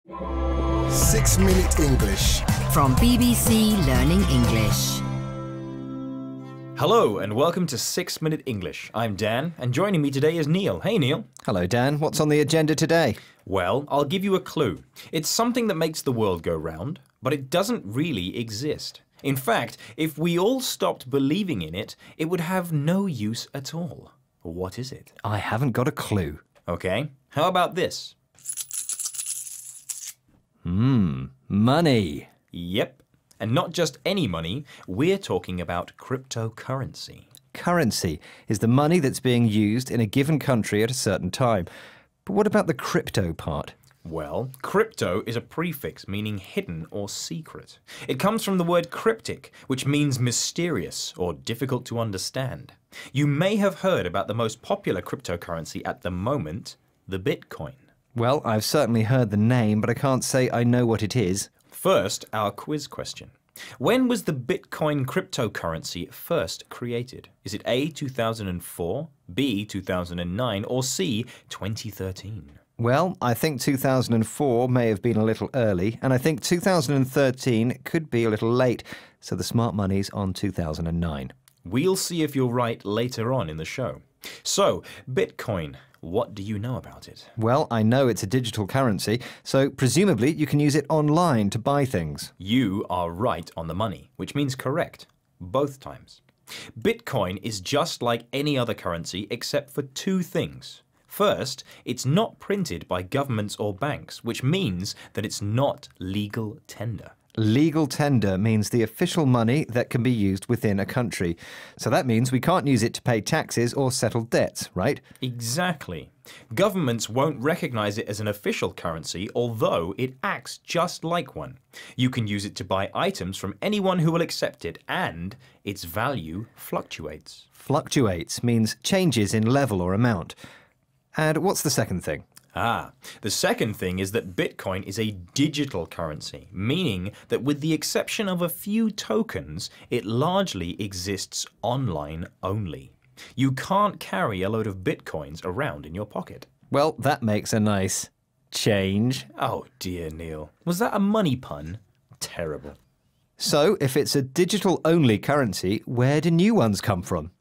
6 Minute English. From BBC Learning English. Hello and welcome to 6 Minute English. I'm Dan and joining me today is Neil. Hey Neil. Hello Dan, what's on the agenda today? Well, I'll give you a clue. It's something that makes the world go round, but it doesn't really exist. In fact, if we all stopped believing in it, it would have no use at all. What is it? I haven't got a clue. Okay, how about this? Money. Yep. And not just any money, we're talking about cryptocurrency. Currency is the money that's being used in a given country at a certain time. But what about the crypto part? Well, crypto is a prefix meaning hidden or secret. It comes from the word cryptic, which means mysterious or difficult to understand. You may have heard about the most popular cryptocurrency at the moment, the Bitcoin. Well, I've certainly heard the name, but I can't say I know what it is. First, our quiz question. When was the Bitcoin cryptocurrency first created? Is it A, 2004, B, 2009, or C, 2013? Well, I think 2004 may have been a little early, and I think 2013 could be a little late, so the smart money's on 2009. We'll see if you're right later on in the show. So, Bitcoin, what do you know about it? Well, I know it's a digital currency, so presumably you can use it online to buy things. You are right on the money, which means correct, both times. Bitcoin is just like any other currency except for two things. First, it's not printed by governments or banks, which means that it's not legal tender. Legal tender means the official money that can be used within a country. So that means we can't use it to pay taxes or settle debts, right? Exactly. Governments won't recognize it as an official currency, although it acts just like one. You can use it to buy items from anyone who will accept it, and its value fluctuates. Fluctuates means changes in level or amount. And what's the second thing? The second thing is that Bitcoin is a digital currency, meaning that with the exception of a few tokens, it largely exists online only. You can't carry a load of Bitcoins around in your pocket. Well, that makes a nice change. Oh dear, Neil. Was that a money pun? Terrible. So, if it's a digital-only currency, where do new ones come from?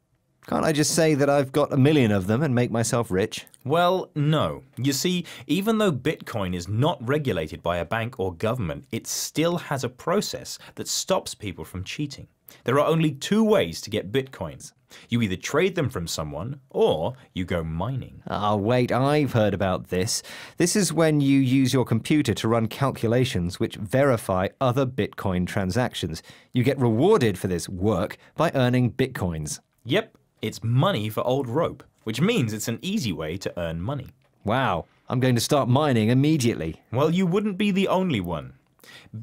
Can't I just say that I've got 1 million of them and make myself rich? Well, no. You see, even though Bitcoin is not regulated by a bank or government, it still has a process that stops people from cheating. There are only two ways to get Bitcoins. You either trade them from someone or you go mining. Ah, wait, I've heard about this. This is when you use your computer to run calculations which verify other Bitcoin transactions. You get rewarded for this work by earning Bitcoins. Yep. It's money for old rope, which means it's an easy way to earn money. Wow, I'm going to start mining immediately. Well, you wouldn't be the only one.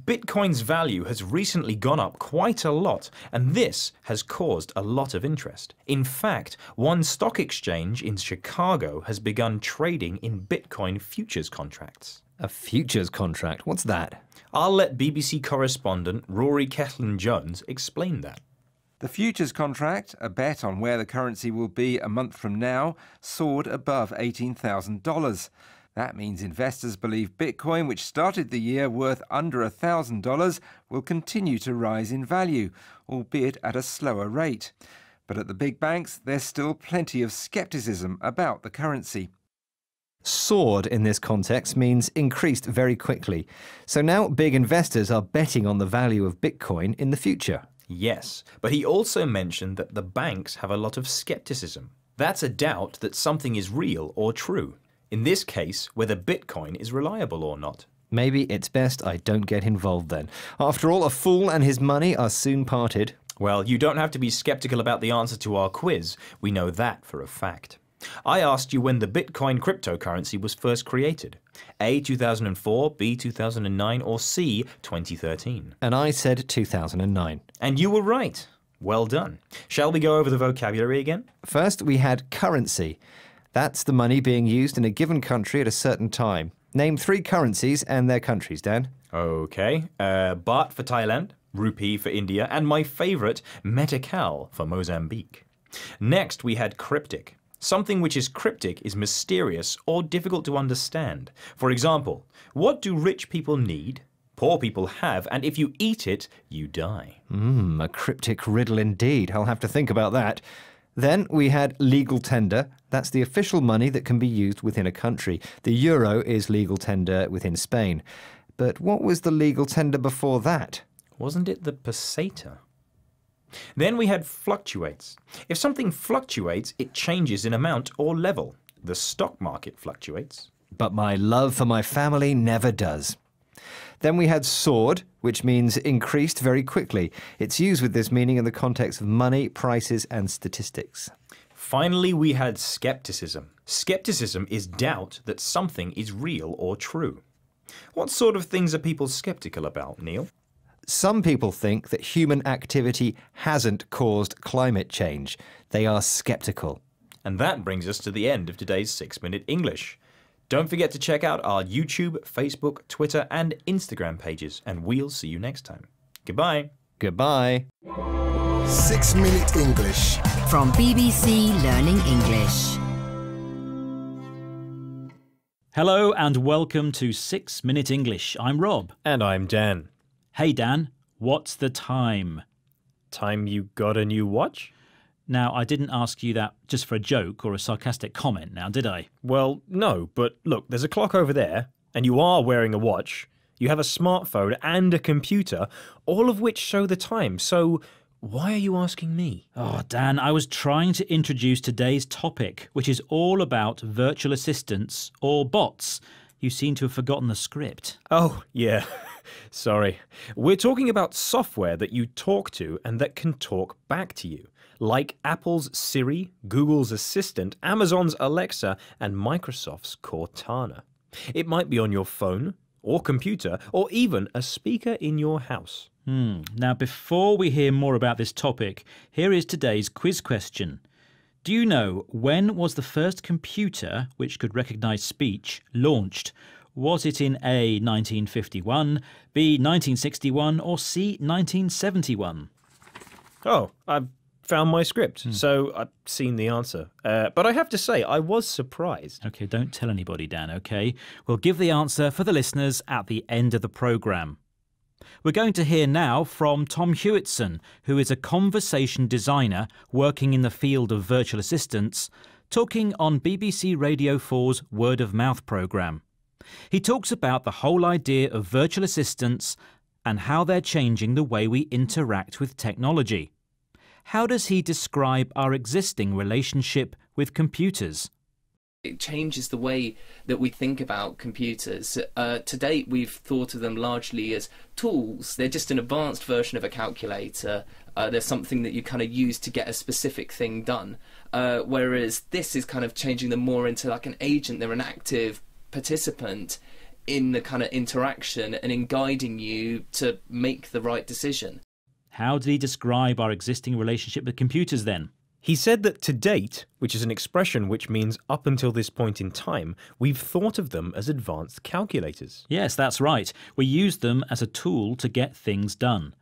Bitcoin's value has recently gone up quite a lot, and this has caused a lot of interest. In fact, one stock exchange in Chicago has begun trading in Bitcoin futures contracts. A futures contract? What's that? I'll let BBC correspondent Rory Cellan-Jones explain that. The futures contract, a bet on where the currency will be a month from now, soared above $18,000. That means investors believe Bitcoin, which started the year worth under $1,000, will continue to rise in value, albeit at a slower rate. But at the big banks, there's still plenty of skepticism about the currency. Soared in this context means increased very quickly. So now big investors are betting on the value of Bitcoin in the future. Yes, but he also mentioned that the banks have a lot of skepticism. That's a doubt that something is real or true. In this case, whether Bitcoin is reliable or not. Maybe it's best I don't get involved then. After all, a fool and his money are soon parted. Well, you don't have to be skeptical about the answer to our quiz. We know that for a fact. I asked you when the Bitcoin cryptocurrency was first created. A, 2004, B, 2009, or C, 2013. And I said 2009. And you were right. Well done. Shall we go over the vocabulary again? First, we had currency. That's the money being used in a given country at a certain time. Name 3 currencies and their countries, Dan. Okay. Baht for Thailand, Rupee for India, and my favourite, Metical for Mozambique. Next, we had cryptic. Something which is cryptic is mysterious or difficult to understand. For example, what do rich people need, poor people have, and if you eat it, you die? A cryptic riddle indeed. I'll have to think about that. Then we had legal tender. That's the official money that can be used within a country. The euro is legal tender within Spain. But what was the legal tender before that? Wasn't it the peseta? Then we had fluctuates. If something fluctuates, it changes in amount or level. The stock market fluctuates. But my love for my family never does. Then we had soared, which means increased very quickly. It's used with this meaning in the context of money, prices, and statistics. Finally, we had skepticism. Skepticism is doubt that something is real or true. What sort of things are people skeptical about, Neil? Some people think that human activity hasn't caused climate change. They are skeptical. And that brings us to the end of today's 6-Minute English. Don't forget to check out our YouTube, Facebook, Twitter, and Instagram pages, and we'll see you next time. Goodbye. Goodbye. 6-Minute English from BBC Learning English. Hello and welcome to 6-Minute English. I'm Rob. And I'm Dan. Hey Dan, what's the time? Time you got a new watch? Now, I didn't ask you that just for a joke or a sarcastic comment now, did I? Well, no, but look, there's a clock over there, and you are wearing a watch. You have a smartphone and a computer, all of which show the time, so why are you asking me? Oh, Dan, I was trying to introduce today's topic, which is all about virtual assistants or bots. You seem to have forgotten the script. Oh, yeah. Sorry. We're talking about software that you talk to and that can talk back to you, like Apple's Siri, Google's Assistant, Amazon's Alexa, and Microsoft's Cortana. It might be on your phone or computer or even a speaker in your house. Now, before we hear more about this topic, here is today's quiz question. Do you know when was the first computer which could recognise speech launched? Was it in A, 1951, B, 1961 or C, 1971? Oh, I've found my script, so I've seen the answer. But I have to say, I was surprised. OK, don't tell anybody, Dan, OK? We'll give the answer for the listeners at the end of the programme. We're going to hear now from Tom Hewitson, who is a conversation designer working in the field of virtual assistants, talking on BBC Radio 4's Word of Mouth programme. He talks about the whole idea of virtual assistants and how they're changing the way we interact with technology. How does he describe our existing relationship with computers? It changes the way that we think about computers. To date, we've thought of them largely as tools. They're just an advanced version of a calculator. They're something that you kind of use to get a specific thing done. Whereas this is kind of changing them more into like an agent. They're an active participant in the kind of interaction and in guiding you to make the right decision. How did he describe our existing relationship with computers then? He said that to date, which is an expression which means up until this point in time, we've thought of them as advanced calculators. Yes, that's right. We use them as a tool to get things done.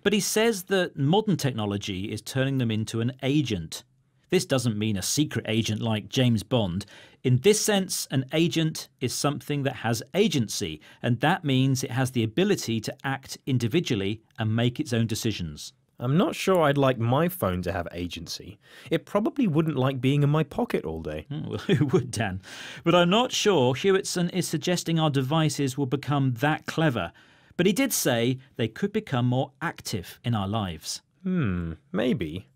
But he says that modern technology is turning them into an agent. This doesn't mean a secret agent like James Bond. In this sense, an agent is something that has agency, and that means it has the ability to act individually and make its own decisions. I'm not sure I'd like my phone to have agency. It probably wouldn't like being in my pocket all day. Well, who would, Dan? But I'm not sure Hewitson is suggesting our devices will become that clever. But he did say they could become more active in our lives. Maybe.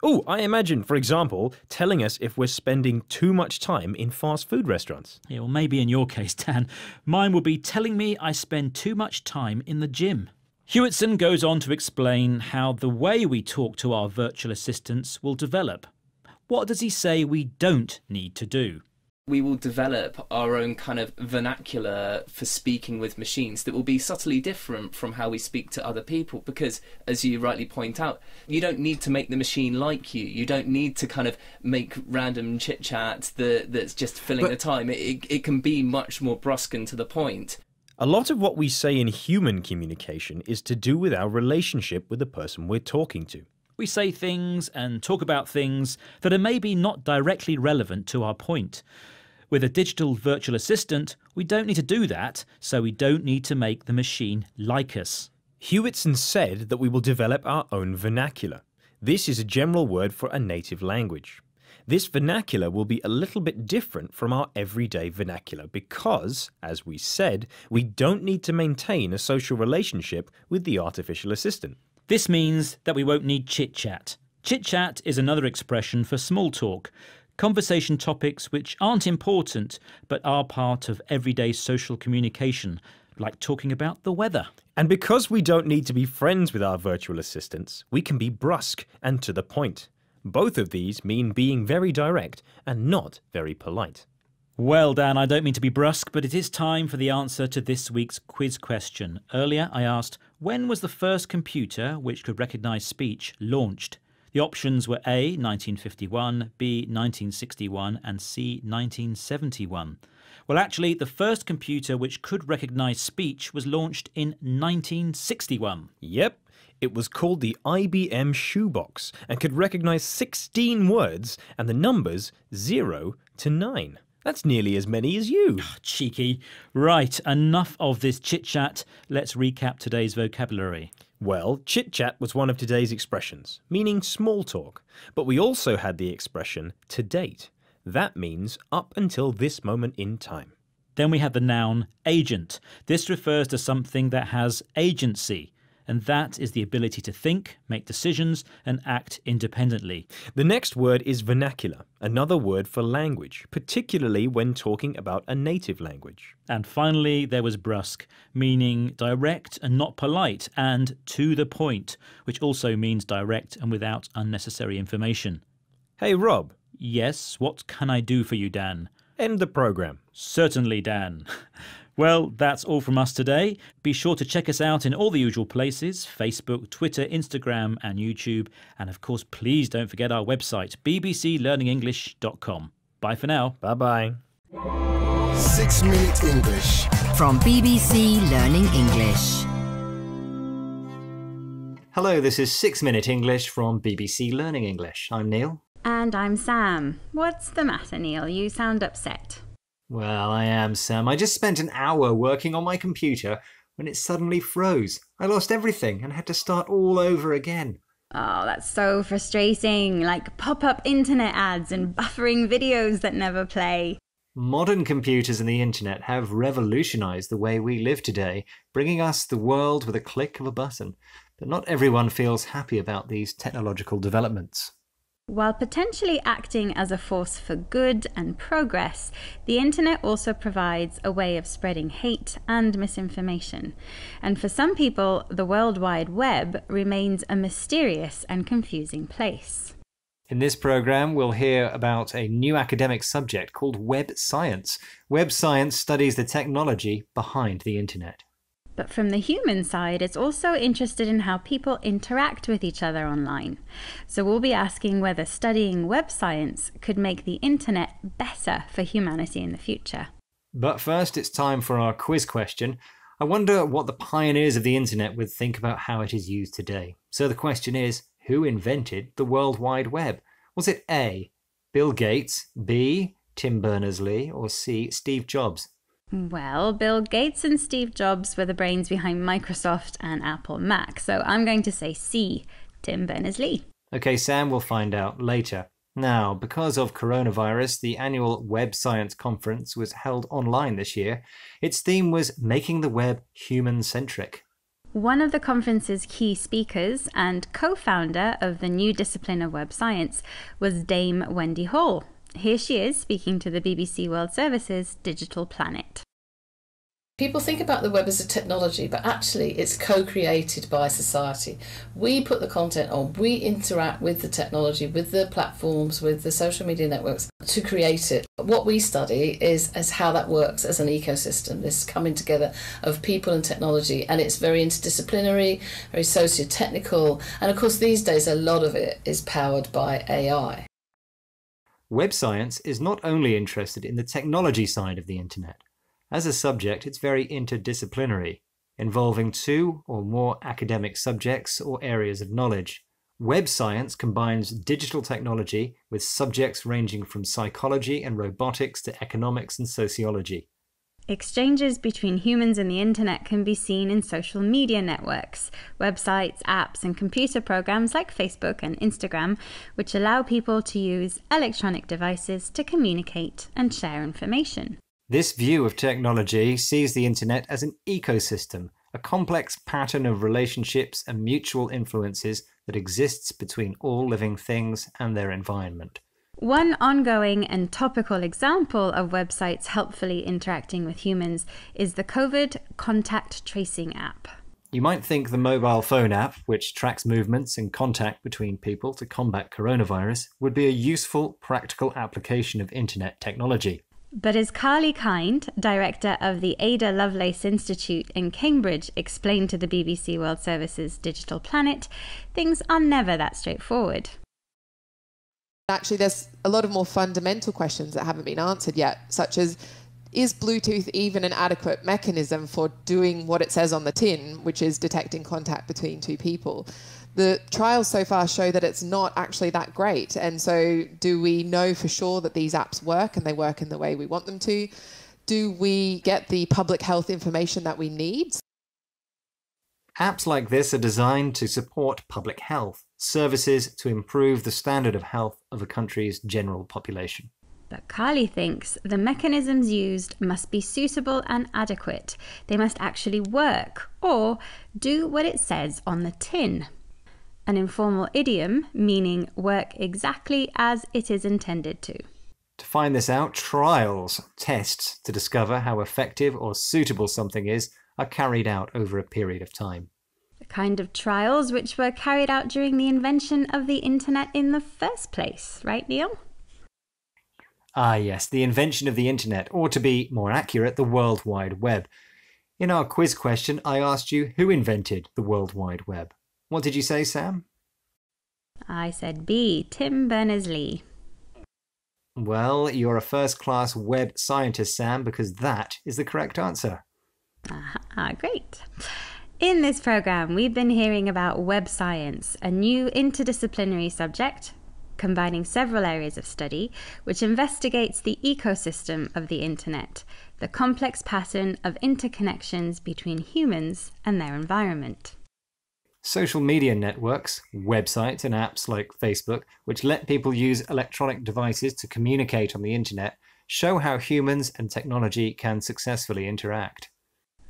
Oh, I imagine, for example, telling us if we're spending too much time in fast food restaurants. Yeah, well, maybe in your case, Dan. Mine will be telling me I spend too much time in the gym. Hewitson goes on to explain how the way we talk to our virtual assistants will develop. What does he say we don't need to do? We will develop our own kind of vernacular for speaking with machines that will be subtly different from how we speak to other people because, as you rightly point out, you don't need to make the machine like you. You don't need to kind of make random chit-chat that's just filling the time. It can be much more brusque and to the point. A lot of what we say in human communication is to do with our relationship with the person we're talking to. We say things and talk about things that are maybe not directly relevant to our point. With a digital virtual assistant, we don't need to do that, so we don't need to make the machine like us. Hewitson said that we will develop our own vernacular. This is a general word for a native language. This vernacular will be a little bit different from our everyday vernacular because, as we said, we don't need to maintain a social relationship with the artificial assistant. This means that we won't need chit-chat. Chit-chat is another expression for small talk, conversation topics which aren't important but are part of everyday social communication, like talking about the weather. And because we don't need to be friends with our virtual assistants, we can be brusque and to the point. Both of these mean being very direct and not very polite. Well, Dan, I don't mean to be brusque, but it is time for the answer to this week's quiz question. Earlier, I asked, when was the first computer which could recognise speech launched? The options were A, 1951, B, 1961, and C, 1971. Well, actually, the first computer which could recognise speech was launched in 1961. Yep, it was called the IBM Shoebox and could recognise 16 words and the numbers 0 to 9. That's nearly as many as you. Cheeky. Right, enough of this chit-chat. Let's recap today's vocabulary. Well, chit-chat was one of today's expressions, meaning small talk. But we also had the expression to date. That means up until this moment in time. Then we have the noun agent. This refers to something that has agency, and that is the ability to think, make decisions, and act independently. The next word is vernacular, another word for language, particularly when talking about a native language. And finally, there was brusque, meaning direct and not polite, and to the point, which also means direct and without unnecessary information. Hey, Rob. Yes, what can I do for you, Dan? End the programme. Certainly, Dan. Well, that's all from us today. Be sure to check us out in all the usual places, Facebook, Twitter, Instagram and YouTube. And of course, please don't forget our website, bbclearningenglish.com. Bye for now. Bye-bye. 6 Minute English. From BBC Learning English. Hello, this is 6 Minute English from BBC Learning English. I'm Neil. And I'm Sam. What's the matter, Neil? You sound upset. Well, I am, Sam. I just spent an hour working on my computer when it suddenly froze. I lost everything and had to start all over again. Oh, that's so frustrating. Like pop-up internet ads and buffering videos that never play. Modern computers and the internet have revolutionized the way we live today, bringing us the world with a click of a button. But not everyone feels happy about these technological developments. While potentially acting as a force for good and progress, the internet also provides a way of spreading hate and misinformation. And for some people, the World Wide Web remains a mysterious and confusing place. In this programme, we'll hear about a new academic subject called Web Science. Web Science studies the technology behind the internet. But from the human side, it's also interested in how people interact with each other online. So we'll be asking whether studying web science could make the internet better for humanity in the future. But first, it's time for our quiz question. I wonder what the pioneers of the internet would think about how it is used today. So the question is, who invented the World Wide Web? Was it A, Bill Gates, B, Tim Berners-Lee, or C, Steve Jobs? Well, Bill Gates and Steve Jobs were the brains behind Microsoft and Apple Mac, so I'm going to say C, Tim Berners-Lee. Okay, Sam, we'll find out later. Now, because of coronavirus, the annual Web Science Conference was held online this year. Its theme was Making the Web Human-Centric. One of the conference's key speakers and co-founder of the new discipline of web science was Dame Wendy Hall. Here she is speaking to the BBC World Service's Digital Planet. People think about the web as a technology, but actually it's co-created by society. We put the content on, we interact with the technology, with the platforms, with the social media networks to create it. What we study is how that works as an ecosystem, this coming together of people and technology, and it's very interdisciplinary, very socio-technical, and of course these days a lot of it is powered by AI. Web science is not only interested in the technology side of the internet. As a subject, it's very interdisciplinary, involving 2 or more academic subjects or areas of knowledge. Web science combines digital technology with subjects ranging from psychology and robotics to economics and sociology. Exchanges between humans and the internet can be seen in social media networks, websites, apps, and computer programs like Facebook and Instagram, which allow people to use electronic devices to communicate and share information. This view of technology sees the internet as an ecosystem, a complex pattern of relationships and mutual influences that exists between all living things and their environment. One ongoing and topical example of websites helpfully interacting with humans is the COVID contact tracing app. You might think the mobile phone app, which tracks movements and contact between people to combat coronavirus, would be a useful, practical application of internet technology. But as Carly Kind, director of the Ada Lovelace Institute in Cambridge, explained to the BBC World Service's Digital Planet, things are never that straightforward. Actually, there's a lot of more fundamental questions that haven't been answered yet, such as, is Bluetooth even an adequate mechanism for doing what it says on the tin, which is detecting contact between two people? The trials so far show that it's not actually that great. And so do we know for sure that these apps work and they work in the way we want them to? Do we get the public health information that we need? Apps like this are designed to support public health, services to improve the standard of health of a country's general population. But Carly thinks the mechanisms used must be suitable and adequate. They must actually work or do what it says on the tin. An informal idiom meaning work exactly as it is intended to. To find this out, trials, tests to discover how effective or suitable something is, are carried out over a period of time. The kind of trials which were carried out during the invention of the internet in the first place, right, Neil? Ah yes, the invention of the internet, or to be more accurate, the World Wide Web. In our quiz question, I asked you who invented the World Wide Web. What did you say, Sam? I said B, Tim Berners-Lee. Well, you're a first-class web scientist, Sam, because that is the correct answer. Great. In this program, we've been hearing about web science, a new interdisciplinary subject combining several areas of study, which investigates the ecosystem of the internet, the complex pattern of interconnections between humans and their environment. Social media networks, websites and apps like Facebook, which let people use electronic devices to communicate on the internet, show how humans and technology can successfully interact.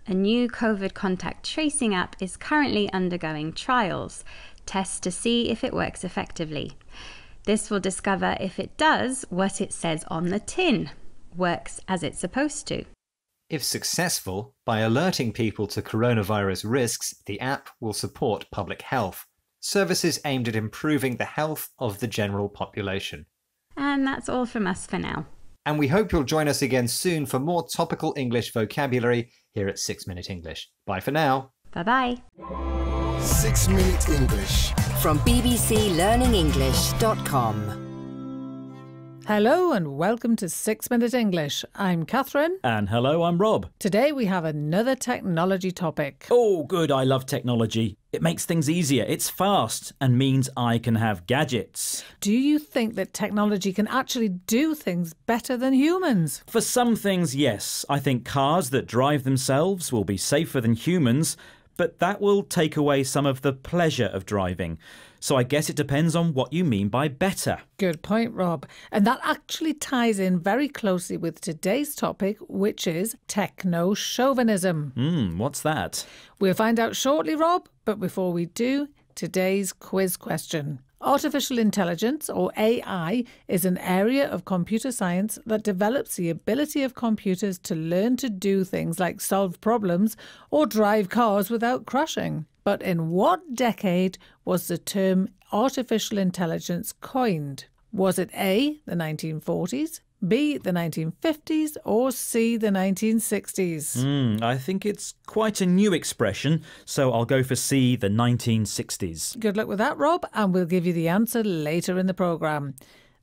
A new COVID contact tracing app is currently undergoing trials, tests to see if it works effectively. This will discover if it does what it says on the tin, works as it's supposed to. If successful, by alerting people to coronavirus risks, the app will support public health, services aimed at improving the health of the general population. And that's all from us for now. And we hope you'll join us again soon for more topical English vocabulary here at 6 Minute English. Bye for now. Bye-bye. 6 Minute English. From bbclearningenglish.com. Hello and welcome to 6 Minute English. I'm Catherine. And hello, I'm Rob. Today we have another technology topic. Oh, good, I love technology. It makes things easier, it's fast, and means I can have gadgets. Do you think that technology can actually do things better than humans? For some things, yes. I think cars that drive themselves will be safer than humans, but that will take away some of the pleasure of driving. So I guess it depends on what you mean by better. Good point, Rob. And that actually ties in very closely with today's topic, which is techno-chauvinism. What's that? We'll find out shortly, Rob. But before we do, today's quiz question. Artificial intelligence, or AI, is an area of computer science that develops the ability of computers to learn to do things like solve problems or drive cars without crashing. But in what decade was the term artificial intelligence coined? Was it A, the 1940s, B, the 1950s, or C, the 1960s? I think it's quite a new expression, so I'll go for C, the 1960s. Good luck with that, Rob, and we'll give you the answer later in the programme.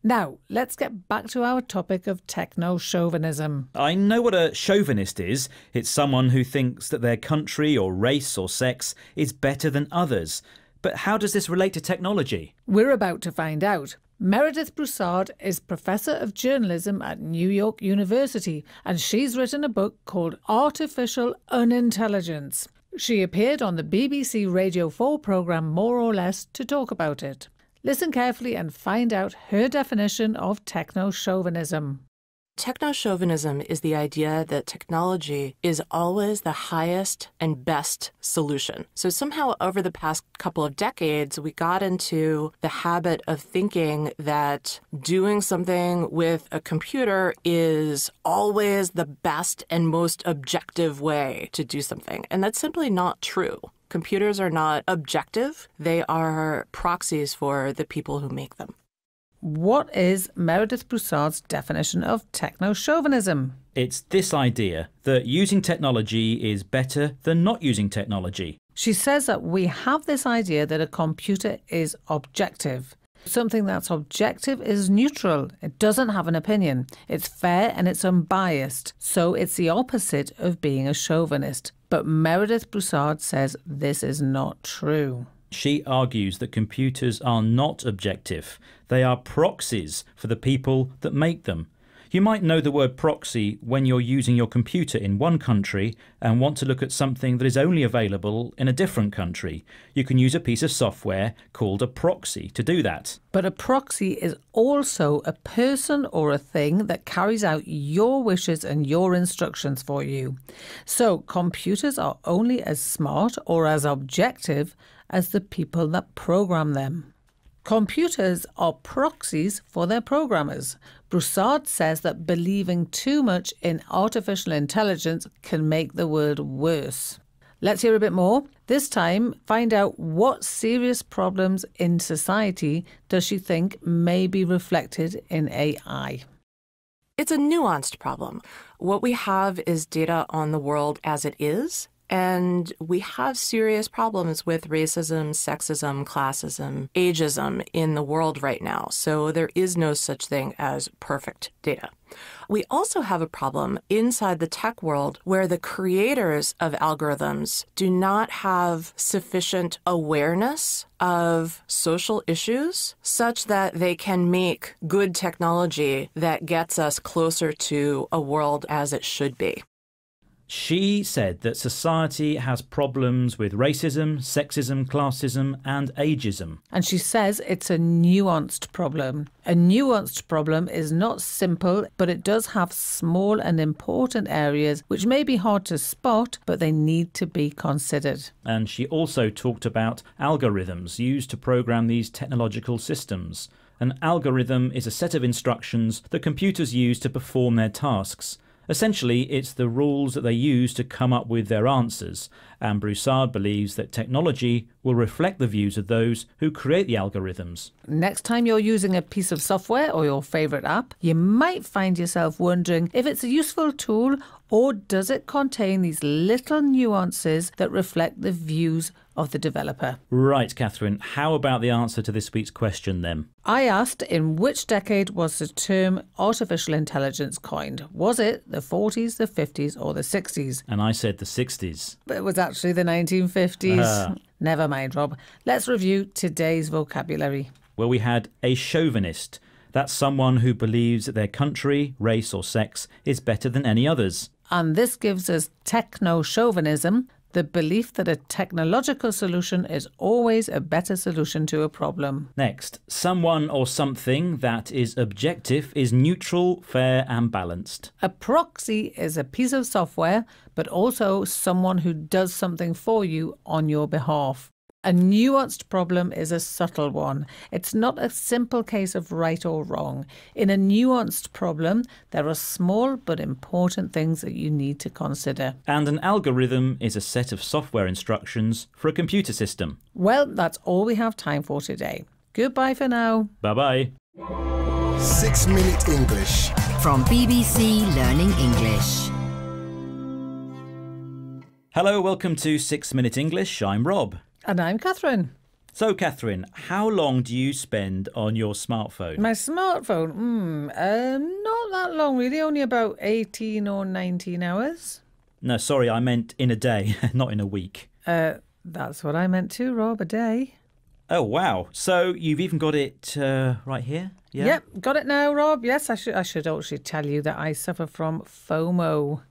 Now, let's get back to our topic of techno-chauvinism. I know what a chauvinist is. It's someone who thinks that their country or race or sex is better than others. But how does this relate to technology? We're about to find out. Meredith Broussard is Professor of Journalism at New York University, and she's written a book called Artificial Unintelligence. She appeared on the BBC Radio 4 programme More or Less to talk about it. Listen carefully and find out her definition of techno-chauvinism. Techno-chauvinism is the idea that technology is always the highest and best solution. So somehow over the past couple of decades, we got into the habit of thinking that doing something with a computer is always the best and most objective way to do something. And that's simply not true. Computers are not objective. They are proxies for the people who make them. What is Meredith Broussard's definition of techno-chauvinism? It's this idea that using technology is better than not using technology. She says that we have this idea that a computer is objective. Something that's objective is neutral. It doesn't have an opinion. It's fair and it's unbiased. So it's the opposite of being a chauvinist. But Meredith Broussard says this is not true. She argues that computers are not objective. They are proxies for the people that make them. You might know the word proxy when you're using your computer in one country and want to look at something that is only available in a different country. You can use a piece of software called a proxy to do that. But a proxy is also a person or a thing that carries out your wishes and your instructions for you. So computers are only as smart or as objective as the people that program them. Computers are proxies for their programmers. Broussard says that believing too much in artificial intelligence can make the world worse. Let's hear a bit more. This time, find out what serious problems in society does she think may be reflected in AI. It's a nuanced problem. What we have is data on the world as it is. And we have serious problems with racism, sexism, classism, ageism in the world right now. So there is no such thing as perfect data. We also have a problem inside the tech world where the creators of algorithms do not have sufficient awareness of social issues such that they can make good technology that gets us closer to a world as it should be. She said that society has problems with racism, sexism, classism and ageism. And she says it's a nuanced problem. A nuanced problem is not simple, but it does have small and important areas which may be hard to spot, but they need to be considered. And she also talked about algorithms used to program these technological systems. An algorithm is a set of instructions that computers use to perform their tasks. Essentially, it's the rules that they use to come up with their answers, and Broussard believes that technology will reflect the views of those who create the algorithms. Next time you're using a piece of software or your favourite app, you might find yourself wondering if it's a useful tool or does it contain these little nuances that reflect the views of the developer. Right, Catherine. How about the answer to this week's question then? I asked in which decade was the term artificial intelligence coined? Was it the 40s, the 50s or the 60s? And I said the 60s. But it was actually the 1950s. Never mind, Rob. Let's review today's vocabulary. Well, we had a chauvinist. That's someone who believes that their country, race or sex is better than any others. And this gives us techno-chauvinism, the belief that a technological solution is always a better solution to a problem. Next, someone or something that is objective is neutral, fair and balanced. A proxy is a piece of software, but also someone who does something for you on your behalf. A nuanced problem is a subtle one. It's not a simple case of right or wrong. In a nuanced problem, there are small but important things that you need to consider. And an algorithm is a set of software instructions for a computer system. Well, that's all we have time for today. Goodbye for now. Bye-bye. 6 Minute English. From BBC Learning English. Hello, welcome to 6 Minute English. I'm Rob. And I'm Catherine. So, Catherine, how long do you spend on your smartphone? My smartphone? Not that long, really. Only about 18 or 19 hours. No, sorry, I meant in a day, not in a week. That's what I meant too, Rob, a day. Oh, wow. So you've even got it right here? Yeah? Yep, got it now, Rob. Yes, I should actually tell you that I suffer from FOMO.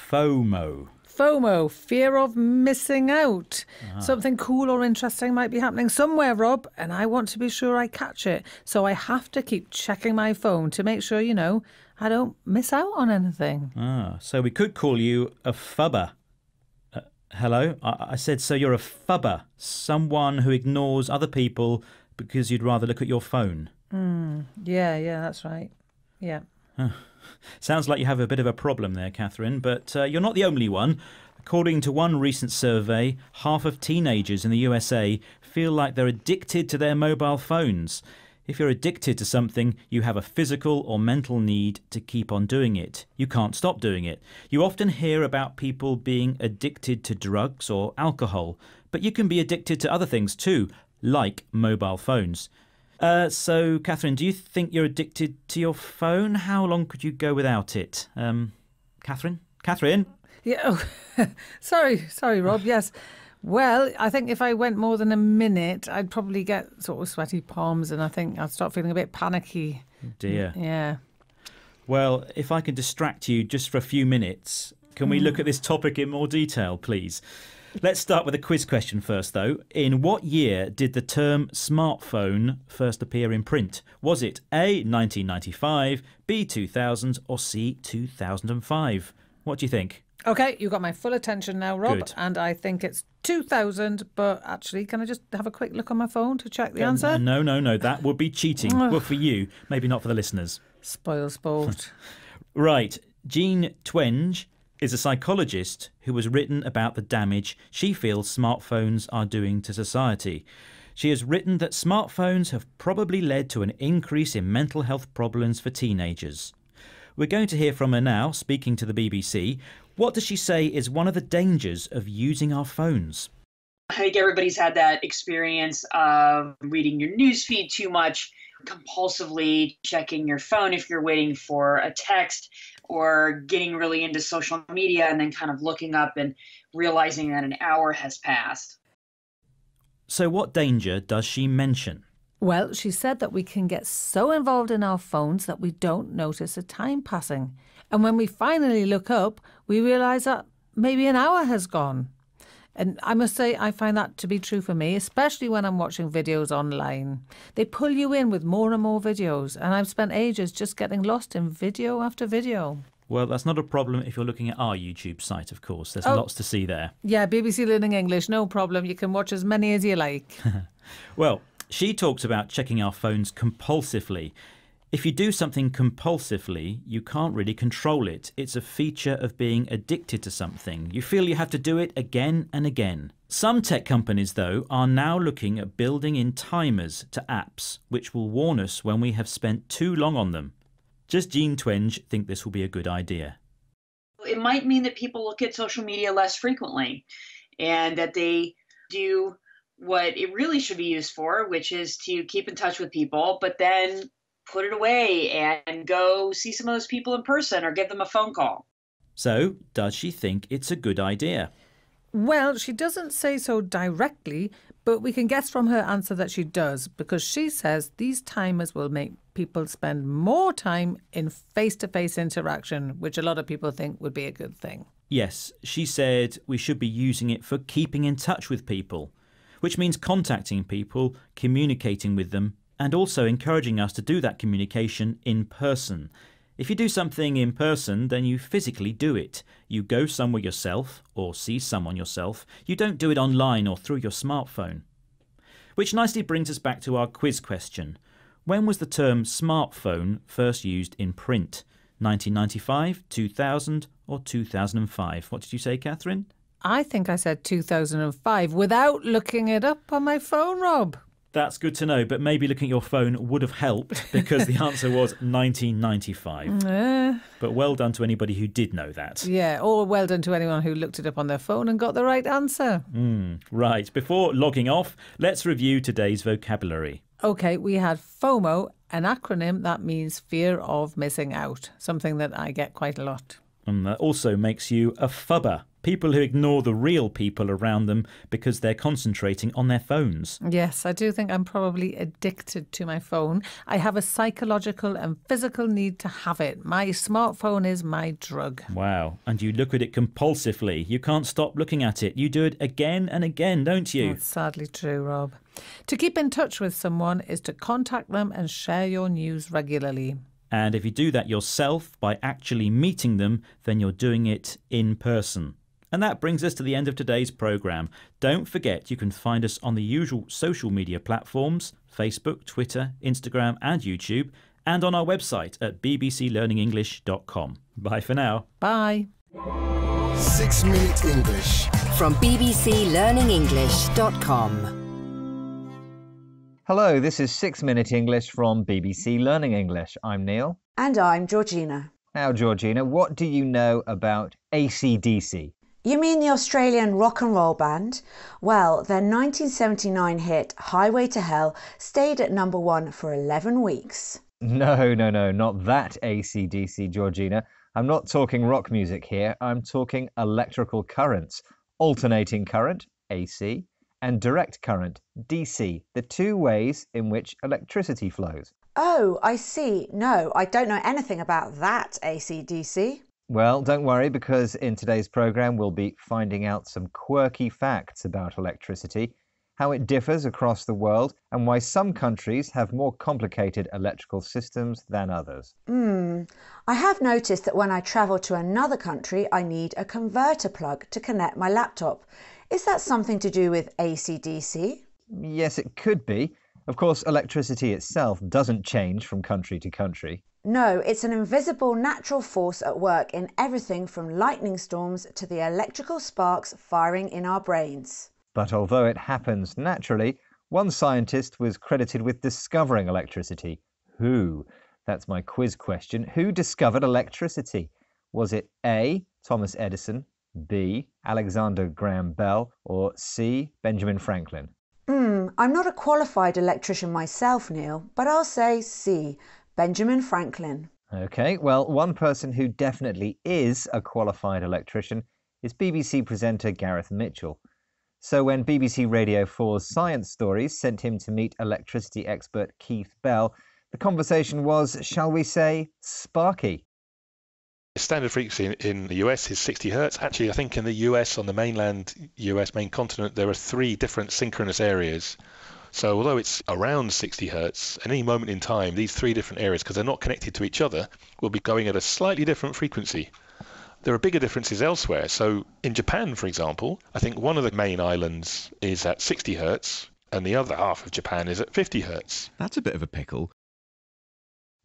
FOMO. FOMO, fear of missing out. Something cool or interesting might be happening somewhere, Rob, and I want to be sure I catch it. So I have to keep checking my phone to make sure, I don't miss out on anything. So we could call you a fubber. Hello? I said, so you're a fubber, someone who ignores other people because you'd rather look at your phone. Yeah, that's right. Yeah. Sounds like you have a bit of a problem there, Catherine, but you're not the only one. According to one recent survey, half of teenagers in the USA feel like they're addicted to their mobile phones. If you're addicted to something, you have a physical or mental need to keep on doing it. You can't stop doing it. You often hear about people being addicted to drugs or alcohol, but you can be addicted to other things too, like mobile phones. So, Catherine, do you think you're addicted to your phone? How long could you go without it? Catherine? Catherine? Yeah. Oh, sorry, Rob. Yes. Well, I think if I went more than a minute, I'd probably get sort of sweaty palms and I think I'd start feeling a bit panicky. Dear. Yeah. Well, if I can distract you just for a few minutes, can we look at this topic in more detail, please? Let's start with a quiz question first, though. In what year did the term smartphone first appear in print? Was it A, 1995, B, 2000, or C, 2005? What do you think? OK, you got my full attention now, Rob. Good. And I think it's 2000, but actually, can I just have a quick look on my phone to check the answer? No, that would be cheating. Well, for you, maybe not for the listeners. Spoil sport. Right, Jean Twenge is a psychologist who has written about the damage she feels smartphones are doing to society. She has written that smartphones have probably led to an increase in mental health problems for teenagers. We're going to hear from her now, speaking to the BBC. What does she say is one of the dangers of using our phones? I think everybody's had that experience of reading your newsfeed too much, compulsively checking your phone if you're waiting for a text, or getting really into social media and then kind of looking up and realizing that an hour has passed. So what danger does she mention? Well, she said that we can get so involved in our phones that we don't notice the time passing. And when we finally look up, we realise that maybe an hour has gone. And I must say, I find that to be true for me, especially when I'm watching videos online. They pull you in with more and more videos, and I've spent ages just getting lost in video after video. Well, that's not a problem if you're looking at our YouTube site, of course. There's lots to see there. Yeah, BBC Learning English, no problem. You can watch as many as you like. Well, she talks about checking our phones compulsively. If you do something compulsively, you can't really control it. It's a feature of being addicted to something. You feel you have to do it again and again. Some tech companies, though, are now looking at building in timers to apps, which will warn us when we have spent too long on them. Does Jean Twenge think this will be a good idea? It might mean that people look at social media less frequently and that they do what it really should be used for, which is to keep in touch with people, but then put it away and go see some of those people in person or give them a phone call. So, does she think it's a good idea? Well, she doesn't say so directly, but we can guess from her answer that she does, because she says these timers will make people spend more time in face-to-face interaction, which a lot of people think would be a good thing. Yes, she said we should be using it for keeping in touch with people, which means contacting people, communicating with them, and also encouraging us to do that communication in person. If you do something in person, then you physically do it. You go somewhere yourself or see someone yourself. You don't do it online or through your smartphone. Which nicely brings us back to our quiz question. When was the term smartphone first used in print? 1995, 2000 or 2005? What did you say, Catherine? I think I said 2005 without looking it up on my phone, Rob. That's good to know, but maybe looking at your phone would have helped because the answer was 1995. But well done to anybody who did know that. Yeah, or well done to anyone who looked it up on their phone and got the right answer. Right, before logging off, let's review today's vocabulary. OK, we had FOMO, an acronym that means fear of missing out, something that I get quite a lot. And that also makes you a fubber. People who ignore the real people around them because they're concentrating on their phones. Yes, I do think I'm probably addicted to my phone. I have a psychological and physical need to have it. My smartphone is my drug. Wow. And you look at it compulsively. You can't stop looking at it. You do it again and again, don't you? That's sadly true, Rob. To keep in touch with someone is to contact them and share your news regularly. And if you do that yourself by actually meeting them, then you're doing it in person. And that brings us to the end of today's programme. Don't forget you can find us on the usual social media platforms, Facebook, Twitter, Instagram and YouTube, and on our website at bbclearningenglish.com. Bye for now. Bye. 6 Minute English. From bbclearningenglish.com. Hello, this is 6 Minute English from BBC Learning English. I'm Neil. And I'm Georgina. Now, Georgina, what do you know about AC/DC? You mean the Australian rock and roll band? Well, their 1979 hit Highway to Hell stayed at number 1 for 11 weeks. No, not that AC/DC, Georgina. I'm not talking rock music here. I'm talking electrical currents. Alternating current, AC, and direct current, DC, the two ways in which electricity flows. Oh, I see. No, I don't know anything about that AC/DC. Well, don't worry, because in today's programme we'll be finding out some quirky facts about electricity, how it differs across the world, and why some countries have more complicated electrical systems than others. I have noticed that when I travel to another country, I need a converter plug to connect my laptop. Is that something to do with AC/DC? Yes, it could be. Of course, electricity itself doesn't change from country to country. No, it's an invisible natural force at work in everything from lightning storms to the electrical sparks firing in our brains. But although it happens naturally, one scientist was credited with discovering electricity. Who? That's my quiz question. Who discovered electricity? Was it A, Thomas Edison, B, Alexander Graham Bell, or C, Benjamin Franklin? I'm not a qualified electrician myself, Neil, but I'll say C, Benjamin Franklin. OK, well, one person who definitely is a qualified electrician is BBC presenter Gareth Mitchell. So when BBC Radio 4's Science Stories sent him to meet electricity expert Keith Bell, the conversation was, shall we say, sparky. The standard frequency in the US is 60 hertz. Actually, I think in the US, on the mainland US main continent, there are 3 different synchronous areas. So although it's around 60 hertz, at any moment in time, these 3 different areas, because they're not connected to each other, will be going at a slightly different frequency. There are bigger differences elsewhere. So in Japan, for example, I think one of the main islands is at 60 hertz, and the other half of Japan is at 50 hertz. That's a bit of a pickle.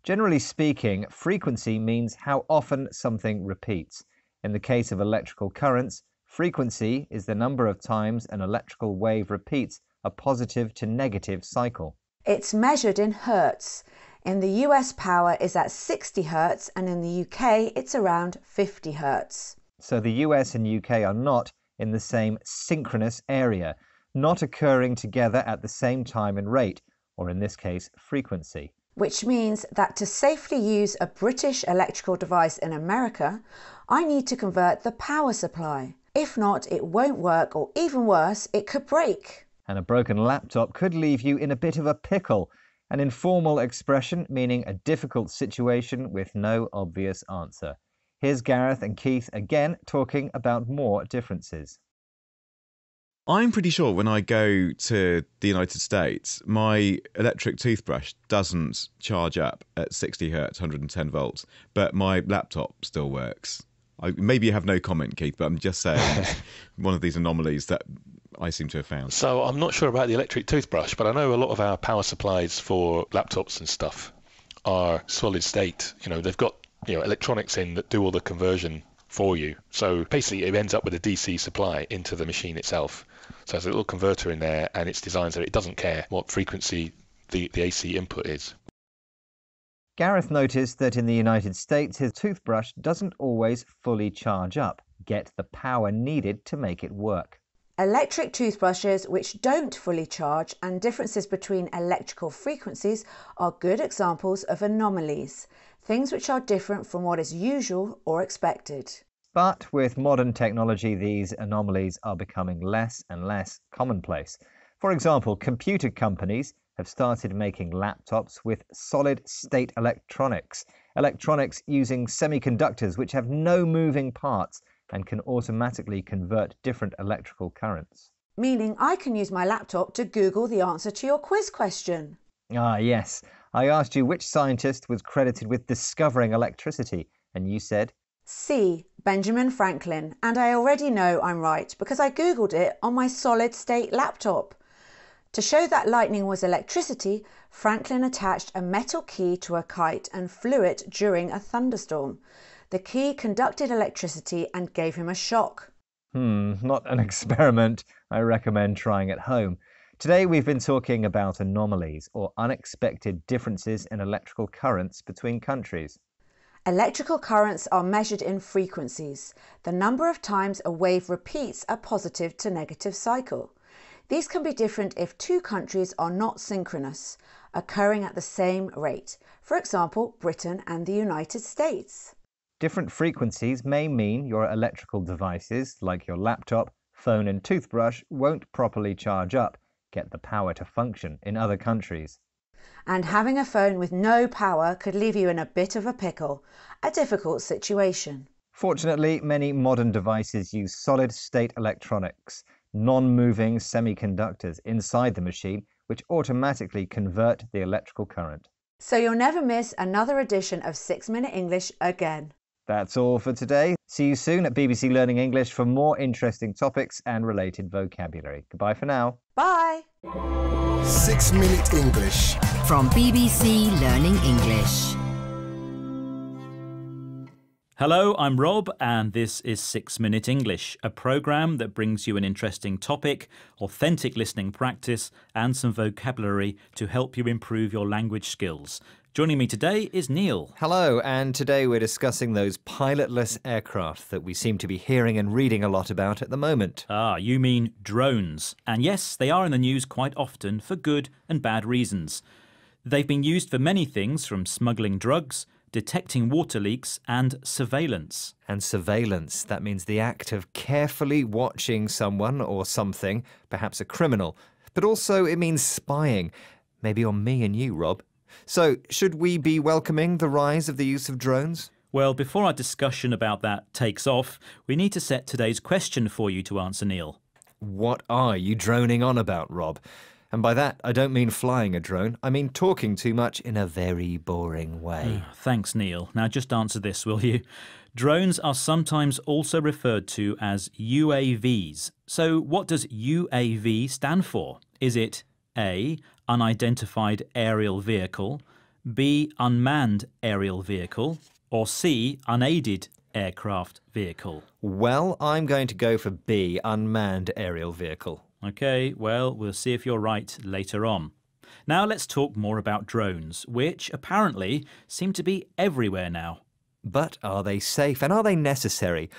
Generally speaking, frequency means how often something repeats. In the case of electrical currents, frequency is the number of times an electrical wave repeats a positive to negative cycle. It's measured in hertz. In the US, power is at 60 hertz, and in the UK, it's around 50 hertz. So the US and UK are not in the same synchronous area, not occurring together at the same time and rate, or in this case, frequency. Which means that to safely use a British electrical device in America, I need to convert the power supply. If not, it won't work, or even worse, it could break. And a broken laptop could leave you in a bit of a pickle, an informal expression meaning a difficult situation with no obvious answer. Here's Gareth and Keith again talking about more differences. I'm pretty sure when I go to the United States, my electric toothbrush doesn't charge up at 60 hertz, 110 volts, but my laptop still works. Maybe you have no comment, Keith, but I'm just saying one of these anomalies that I seem to have found. So I'm not sure about the electric toothbrush, but I know a lot of our power supplies for laptops and stuff are solid state. You know, they've got electronics in that do all the conversion for you. So basically it ends up with a DC supply into the machine itself. So there's a little converter in there, and it's designed so it doesn't care what frequency the AC input is. Gareth noticed that in the United States his toothbrush doesn't always fully charge up, get the power needed to make it work. Electric toothbrushes which don't fully charge and differences between electrical frequencies are good examples of anomalies, things which are different from what is usual or expected. But with modern technology, these anomalies are becoming less and less commonplace. For example, computer companies have started making laptops with solid-state electronics. Electronics using semiconductors which have no moving parts and can automatically convert different electrical currents. Meaning I can use my laptop to Google the answer to your quiz question. Ah, yes. I asked you which scientist was credited with discovering electricity, and you said... C. Benjamin Franklin, and I already know I'm right because I Googled it on my solid-state laptop. To show that lightning was electricity, Franklin attached a metal key to a kite and flew it during a thunderstorm. The key conducted electricity and gave him a shock. Not an experiment I recommend trying at home. Today we've been talking about anomalies or unexpected differences in electrical currents between countries. Electrical currents are measured in frequencies, the number of times a wave repeats a positive to negative cycle. These can be different if two countries are not synchronous, occurring at the same rate. For example, Britain and the United States. Different frequencies may mean your electrical devices, like your laptop, phone and toothbrush, won't properly charge up, get the power to function in other countries. And having a phone with no power could leave you in a bit of a pickle, a difficult situation. Fortunately, many modern devices use solid-state electronics, non-moving semiconductors inside the machine, which automatically convert the electrical current. So you'll never miss another edition of 6 Minute English again. That's all for today. See you soon at BBC Learning English for more interesting topics and related vocabulary. Goodbye for now. Bye. 6 Minute English. From BBC Learning English. Hello, I'm Rob, and this is 6 Minute English, a programme that brings you an interesting topic, authentic listening practice, and some vocabulary to help you improve your language skills. Joining me today is Neil. Hello, and today we're discussing those pilotless aircraft that we seem to be hearing and reading a lot about at the moment. Ah, you mean drones. And yes, they are in the news quite often for good and bad reasons. They've been used for many things, from smuggling drugs, detecting water leaks and surveillance. And surveillance, that means the act of carefully watching someone or something, perhaps a criminal. But also it means spying, maybe on me and you, Rob. So, should we be welcoming the rise of the use of drones? Well, before our discussion about that takes off, we need to set today's question for you to answer, Neil. What are you droning on about, Rob? And by that, I don't mean flying a drone. I mean talking too much in a very boring way. Thanks, Neil. Now just answer this, will you? Drones are sometimes also referred to as UAVs. So what does UAV stand for? Is it A, unidentified aerial vehicle, B, unmanned aerial vehicle, or C, unaided aircraft vehicle? Well, I'm going to go for B, unmanned aerial vehicle. OK, well, we'll see if you're right later on. Now let's talk more about drones, which apparently seem to be everywhere now. But are they safe and are they necessary?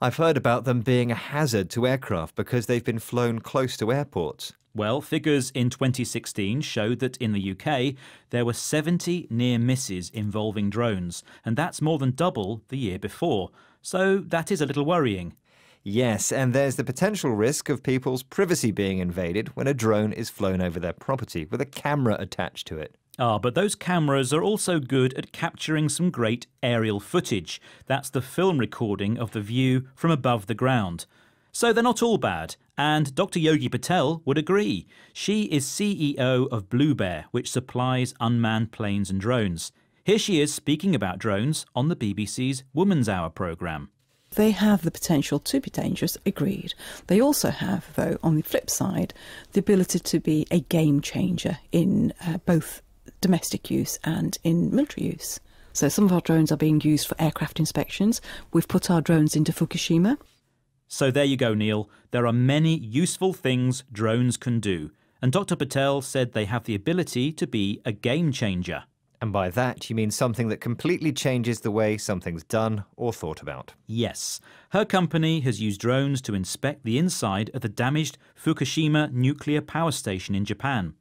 I've heard about them being a hazard to aircraft because they've been flown close to airports. Well, figures in 2016 showed that in the UK there were 70 near misses involving drones, and that's more than double the year before. So that is a little worrying. Yes, and there's the potential risk of people's privacy being invaded when a drone is flown over their property with a camera attached to it. Ah, but those cameras are also good at capturing some great aerial footage. That's the film recording of the view from above the ground. So they're not all bad, and Dr. Yogi Patel would agree. She is CEO of Blue Bear, which supplies unmanned planes and drones. Here she is speaking about drones on the BBC's Woman's Hour programme. They have the potential to be dangerous, agreed. They also have, though, on the flip side, the ability to be a game changer in both domestic use and in military use. So some of our drones are being used for aircraft inspections. We've put our drones into Fukushima. So there you go, Neil. There are many useful things drones can do. And Dr. Patel said they have the ability to be a game changer. And by that, you mean something that completely changes the way something's done or thought about. Yes. Her company has used drones to inspect the inside of the damaged Fukushima nuclear power station in Japan.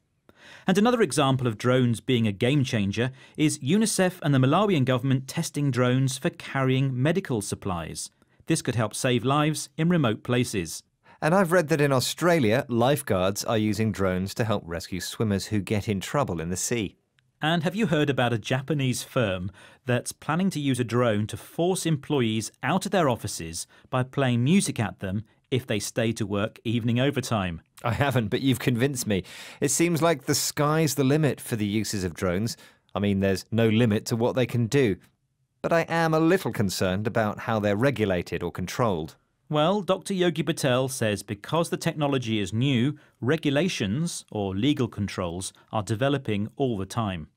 And another example of drones being a game changer is UNICEF and the Malawian government testing drones for carrying medical supplies. This could help save lives in remote places. And I've read that in Australia, lifeguards are using drones to help rescue swimmers who get in trouble in the sea. And have you heard about a Japanese firm that's planning to use a drone to force employees out of their offices by playing music at them if they stay to work evening overtime? I haven't, but you've convinced me. It seems like the sky's the limit for the uses of drones. I mean, there's no limit to what they can do. But I am a little concerned about how they're regulated or controlled. Well, Dr. Yogi Patel says because the technology is new, regulations or legal controls are developing all the time.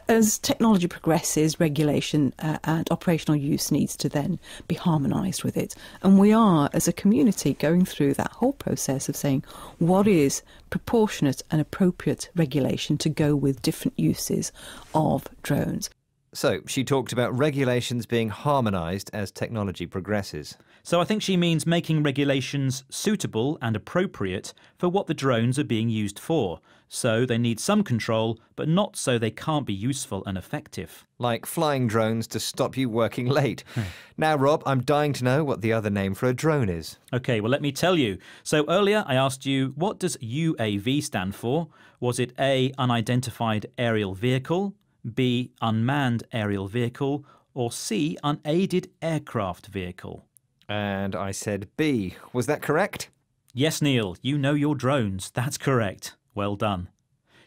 As technology progresses, regulation and operational use needs to then be harmonised with it. And we are, as a community, going through that whole process of saying what is proportionate and appropriate regulation to go with different uses of drones. So she talked about regulations being harmonised as technology progresses. So I think she means making regulations suitable and appropriate for what the drones are being used for. So they need some control, but not so they can't be useful and effective. Like flying drones to stop you working late. Now, Rob, I'm dying to know what the other name for a drone is. OK, well, let me tell you. So earlier I asked you, what does UAV stand for? Was it A, unidentified aerial vehicle, B, unmanned aerial vehicle, or C, unaided aircraft vehicle? And I said B. Was that correct? Yes, Neil, you know your drones. That's correct. Well done.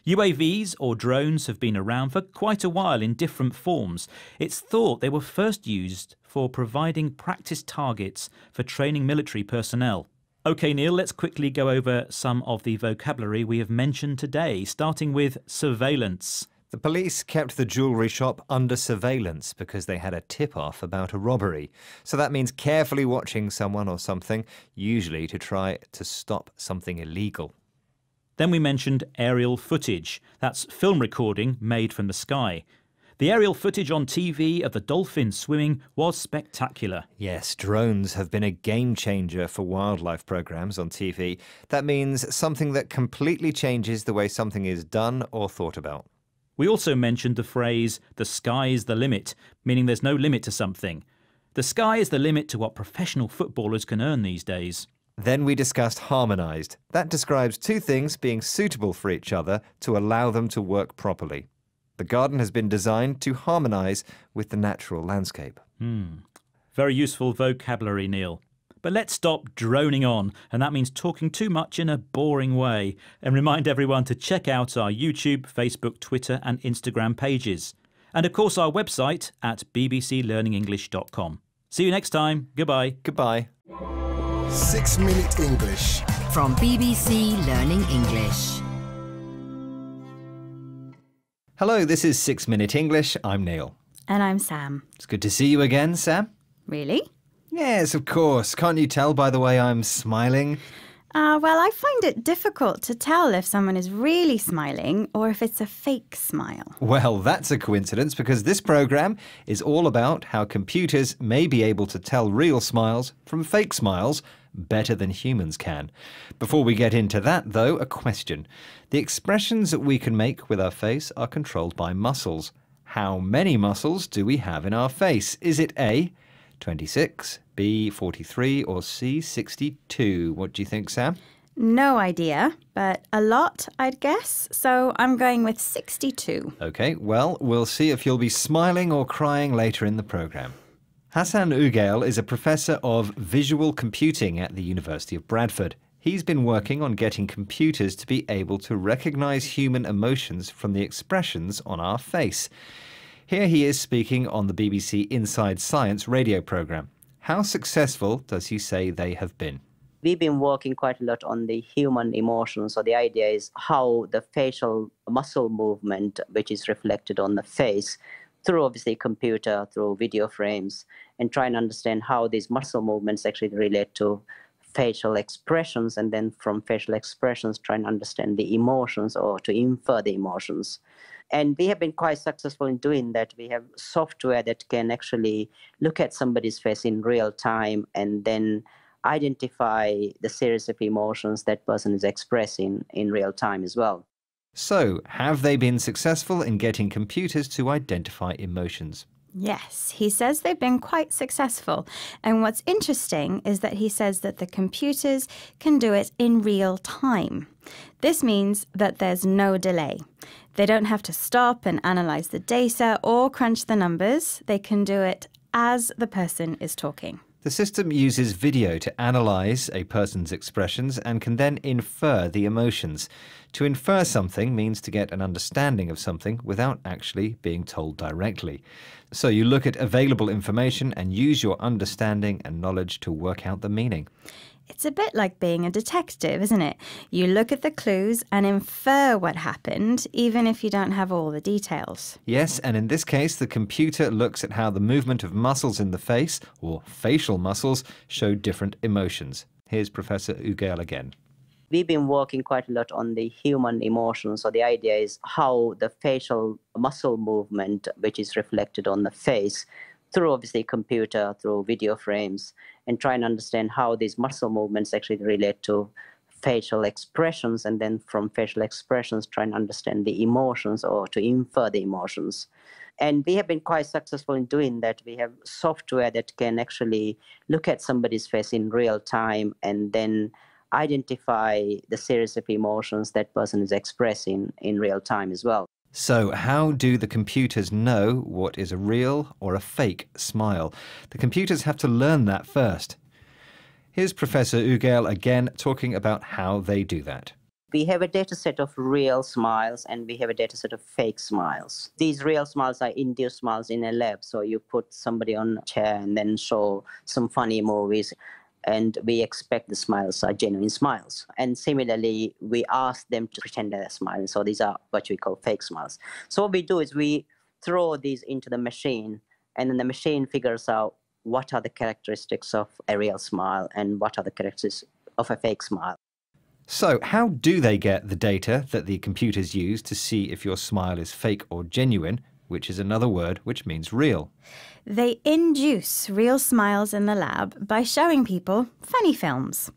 UAVs, or drones, have been around for quite a while in different forms. It's thought they were first used for providing practice targets for training military personnel. OK, Neil, let's quickly go over some of the vocabulary we have mentioned today, starting with surveillance. The police kept the jewellery shop under surveillance because they had a tip-off about a robbery. So that means carefully watching someone or something, usually to try to stop something illegal. Then we mentioned aerial footage. That's film recording made from the sky. The aerial footage on TV of the dolphins swimming was spectacular. Yes, drones have been a game changer for wildlife programmes on TV. That means something that completely changes the way something is done or thought about. We also mentioned the phrase, the sky's the limit, meaning there's no limit to something. The sky is the limit to what professional footballers can earn these days. Then we discussed harmonised. That describes two things being suitable for each other to allow them to work properly. The garden has been designed to harmonise with the natural landscape. Very useful vocabulary, Neil. But let's stop droning on, and that means talking too much in a boring way, and remind everyone to check out our YouTube, Facebook, Twitter and Instagram pages. And of course our website at bbclearningenglish.com. See you next time. Goodbye. Goodbye. 6 Minute English. From BBC Learning English. Hello, this is 6 Minute English. I'm Neil. And I'm Sam. It's good to see you again, Sam. Really? Yes, of course. Can't you tell by the way I'm smiling? Well, I find it difficult to tell if someone is really smiling or if it's a fake smile. Well, that's a coincidence because this programme is all about how computers may be able to tell real smiles from fake smiles better than humans can. Before we get into that, though, a question. The expressions that we can make with our face are controlled by muscles. How many muscles do we have in our face? Is it A, 26, B, 43 or C, 62? What do you think, Sam? No idea, but a lot, I'd guess. So I'm going with 62. OK, well, we'll see if you'll be smiling or crying later in the programme. Hassan Ugail is a professor of visual computing at the University of Bradford. He's been working on getting computers to be able to recognise human emotions from the expressions on our face. Here he is speaking on the BBC Inside Science radio programme. How successful does he say they have been? We've been working quite a lot on the human emotions. So the idea is how the facial muscle movement, which is reflected on the face, through obviously computer, through video frames, and try and understand how these muscle movements actually relate to facial expressions, and then from facial expressions try and understand the emotions or to infer the emotions. And we have been quite successful in doing that. We have software that can actually look at somebody's face in real time and then identify the series of emotions that person is expressing in real time as well. So, have they been successful in getting computers to identify emotions? Yes, he says they've been quite successful. And what's interesting is that he says that the computers can do it in real time. This means that there's no delay. They don't have to stop and analyze the data or crunch the numbers. They can do it as the person is talking. The system uses video to analyze a person's expressions and can then infer the emotions. To infer something means to get an understanding of something without actually being told directly. So you look at available information and use your understanding and knowledge to work out the meaning. It's a bit like being a detective, isn't it? You look at the clues and infer what happened, even if you don't have all the details. Yes, and in this case, the computer looks at how the movement of muscles in the face, or facial muscles, show different emotions. Here's Professor Ugel again. We've been working quite a lot on the human emotions. So the idea is how the facial muscle movement, which is reflected on the face, through obviously computer, through video frames, and try and understand how these muscle movements actually relate to facial expressions, and then from facial expressions try and understand the emotions or to infer the emotions. And we have been quite successful in doing that. We have software that can actually look at somebody's face in real time and then identify the series of emotions that person is expressing in real time as well. So how do the computers know what is a real or a fake smile? The computers have to learn that first. Here's Professor Ugel again talking about how they do that. We have a data set of real smiles and we have a data set of fake smiles. These real smiles are induced smiles in a lab. So you put somebody on a chair and then show some funny movies, and we expect the smiles are genuine smiles. And similarly, we ask them to pretend they're smiling. So these are what we call fake smiles. So what we do is we throw these into the machine, and then the machine figures out what are the characteristics of a real smile and what are the characteristics of a fake smile. So how do they get the data that the computers use to see if your smile is fake or genuine, which is another word which means real? They induce real smiles in the lab by showing people funny films.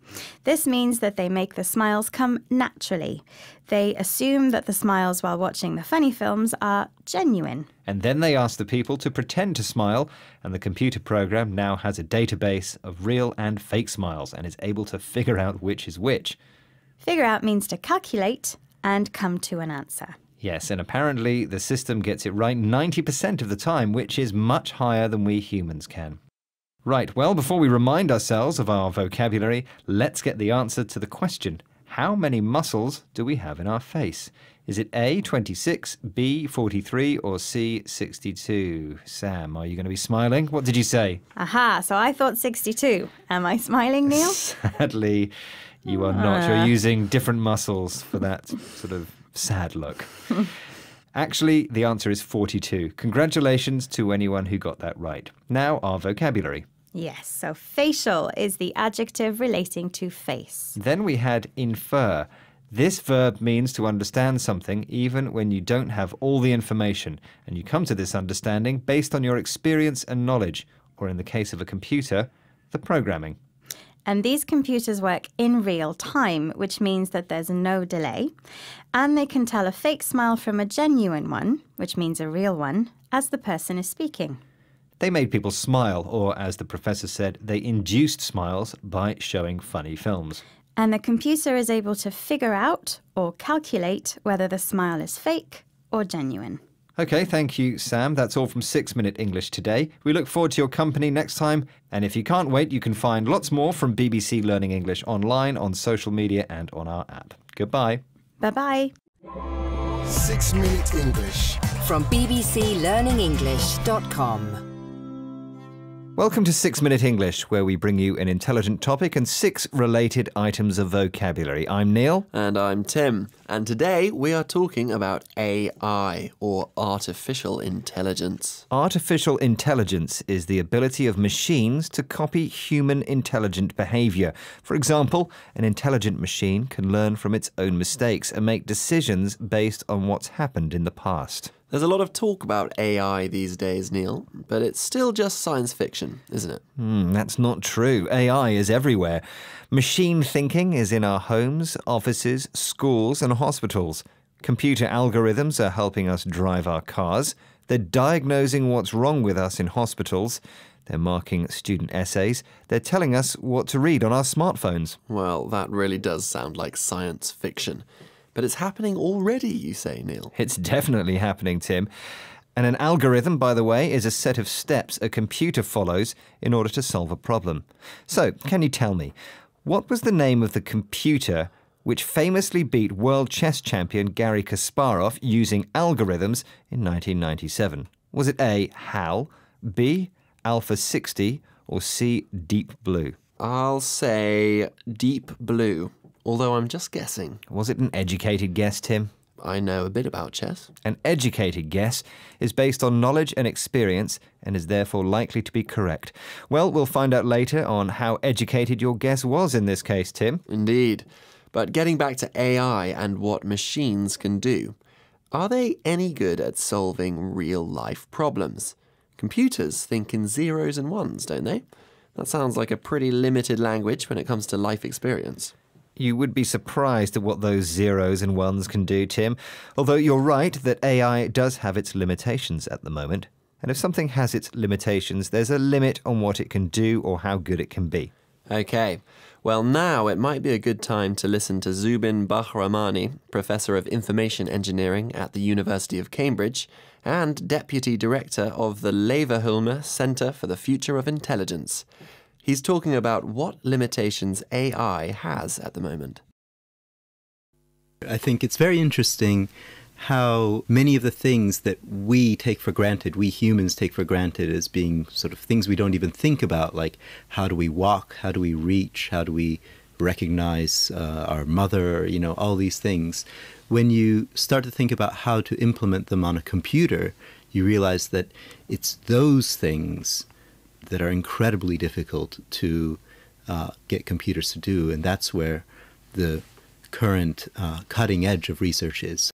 This means that they make the smiles come naturally. They assume that the smiles while watching the funny films are genuine. And then they ask the people to pretend to smile, and the computer program now has a database of real and fake smiles and is able to figure out which is which. Figure out means to calculate and come to an answer. Yes, and apparently the system gets it right 90% of the time, which is much higher than we humans can. Right, well, before we remind ourselves of our vocabulary, let's get the answer to the question. How many muscles do we have in our face? Is it A, 26, B, 43, or C, 62? Sam, are you going to be smiling? What did you say? Aha, so I thought 62. Am I smiling, Neil? Sadly, you are not. You're using different muscles for that sort of sad look. Actually, the answer is 42. Congratulations to anyone who got that right. Now, our vocabulary. Yes, so facial is the adjective relating to face. Then we had infer. This verb means to understand something even when you don't have all the information, and you come to this understanding based on your experience and knowledge, or in the case of a computer, the programming. And these computers work in real time, which means that there's no delay. And they can tell a fake smile from a genuine one, which means a real one, as the person is speaking. They made people smile, or as the professor said, they induced smiles by showing funny films. And the computer is able to figure out or calculate whether the smile is fake or genuine. OK, thank you, Sam. That's all from 6 Minute English today. We look forward to your company next time. And if you can't wait, you can find lots more from BBC Learning English online, on social media and on our app. Goodbye. Bye-bye. 6 Minute English. From bbclearningenglish.com. Welcome to 6 Minute English, where we bring you an intelligent topic and 6 related items of vocabulary. I'm Neil. And I'm Tim. And today we are talking about AI, or artificial intelligence. Artificial intelligence is the ability of machines to copy human intelligent behaviour. For example, an intelligent machine can learn from its own mistakes and make decisions based on what's happened in the past. There's a lot of talk about AI these days, Neil, but it's still just science fiction, isn't it? That's not true. AI is everywhere. Machine thinking is in our homes, offices, schools and hospitals. Computer algorithms are helping us drive our cars. They're diagnosing what's wrong with us in hospitals. They're marking student essays. They're telling us what to read on our smartphones. Well, that really does sound like science fiction. But it's happening already, you say, Neil? It's definitely happening, Tim. And an algorithm, by the way, is a set of steps a computer follows in order to solve a problem. So, can you tell me, what was the name of the computer which famously beat world chess champion Garry Kasparov using algorithms in 1997? Was it A, HAL, B, Alpha 60, or C, Deep Blue? I'll say Deep Blue, although I'm just guessing. Was it an educated guess, Tim? I know a bit about chess. An educated guess is based on knowledge and experience and is therefore likely to be correct. Well, we'll find out later on how educated your guess was in this case, Tim. Indeed. But getting back to AI and what machines can do, are they any good at solving real-life problems? Computers think in zeros and ones, don't they? That sounds like a pretty limited language when it comes to life experience. You would be surprised at what those zeros and ones can do, Tim. Although you're right that AI does have its limitations at the moment. And if something has its limitations, there's a limit on what it can do or how good it can be. OK. Well, now it might be a good time to listen to Zubin Bahramani, Professor of Information Engineering at the University of Cambridge and Deputy Director of the Leverhulme Centre for the Future of Intelligence. He's talking about what limitations AI has at the moment. I think it's very interesting how many of the things that we take for granted, we humans take for granted as being sort of things we don't even think about, like how do we walk, how do we reach, how do we recognize our mother, you know, all these things. When you start to think about how to implement them on a computer, you realize that it's those things that are incredibly difficult to get computers to do, and that's where the current cutting edge of research is.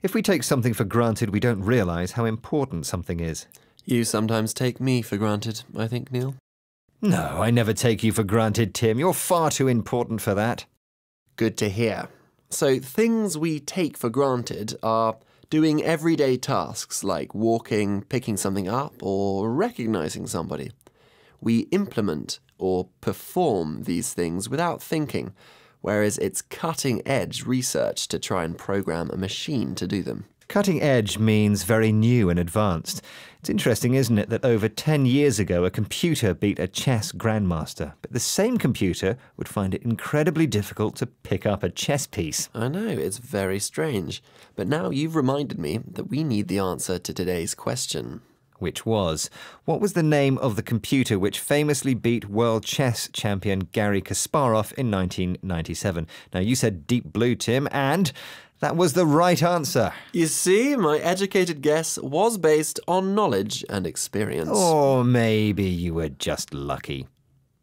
If we take something for granted, we don't realise how important something is. You sometimes take me for granted, I think, Neil. No, I never take you for granted, Tim. You're far too important for that. Good to hear. So things we take for granted are doing everyday tasks like walking, picking something up, or recognizing somebody. We implement or perform these things without thinking, whereas it's cutting-edge research to try and program a machine to do them. Cutting edge means very new and advanced. It's interesting, isn't it, that over 10 years ago a computer beat a chess grandmaster, but the same computer would find it incredibly difficult to pick up a chess piece. I know, it's very strange. But now you've reminded me that we need the answer to today's question. Which was, what was the name of the computer which famously beat world chess champion Garry Kasparov in 1997? Now, you said Deep Blue, Tim, and that was the right answer. You see, my educated guess was based on knowledge and experience. Or maybe you were just lucky.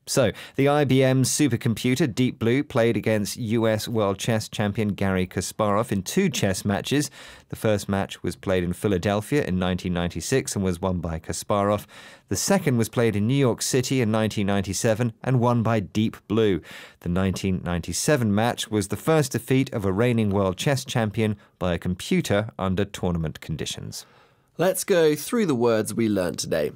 So, the IBM supercomputer Deep Blue played against US world chess champion Garry Kasparov in 2 chess matches. The first match was played in Philadelphia in 1996 and was won by Kasparov. The second was played in New York City in 1997 and won by Deep Blue. The 1997 match was the first defeat of a reigning world chess champion by a computer under tournament conditions. Let's go through the words we learned today.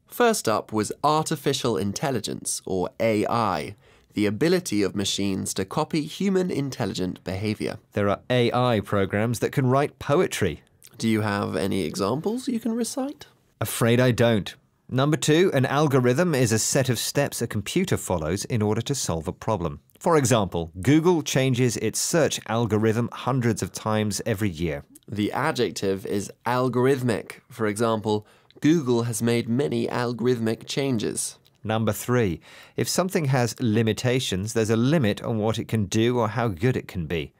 First up was artificial intelligence, or AI, the ability of machines to copy human intelligent behaviour. There are AI programs that can write poetry. Do you have any examples you can recite? Afraid I don't. Number 2, an algorithm is a set of steps a computer follows in order to solve a problem. For example, Google changes its search algorithm hundreds of times every year. The adjective is algorithmic. For example, Google has made many algorithmic changes. Number 3, if something has limitations, there's a limit on what it can do or how good it can be.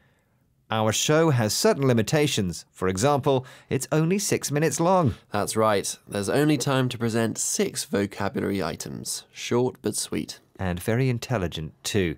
Our show has certain limitations. For example, it's only 6 minutes long. That's right. There's only time to present 6 vocabulary items. Short but sweet. And very intelligent, too.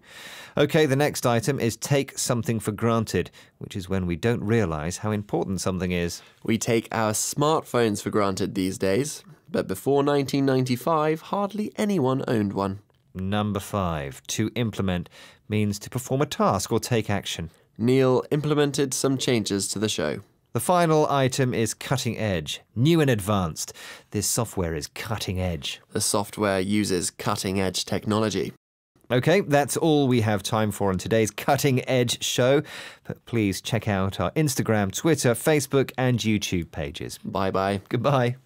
OK, the next item is take something for granted, which is when we don't realise how important something is. We take our smartphones for granted these days, but before 1995, hardly anyone owned one. Number 5, to implement means to perform a task or take action. Neil implemented some changes to the show. The final item is cutting edge, new and advanced. This software is cutting edge. The software uses cutting edge technology. Okay, that's all we have time for on today's Cutting Edge show. But please check out our Instagram, Twitter, Facebook and YouTube pages. Bye-bye. Goodbye.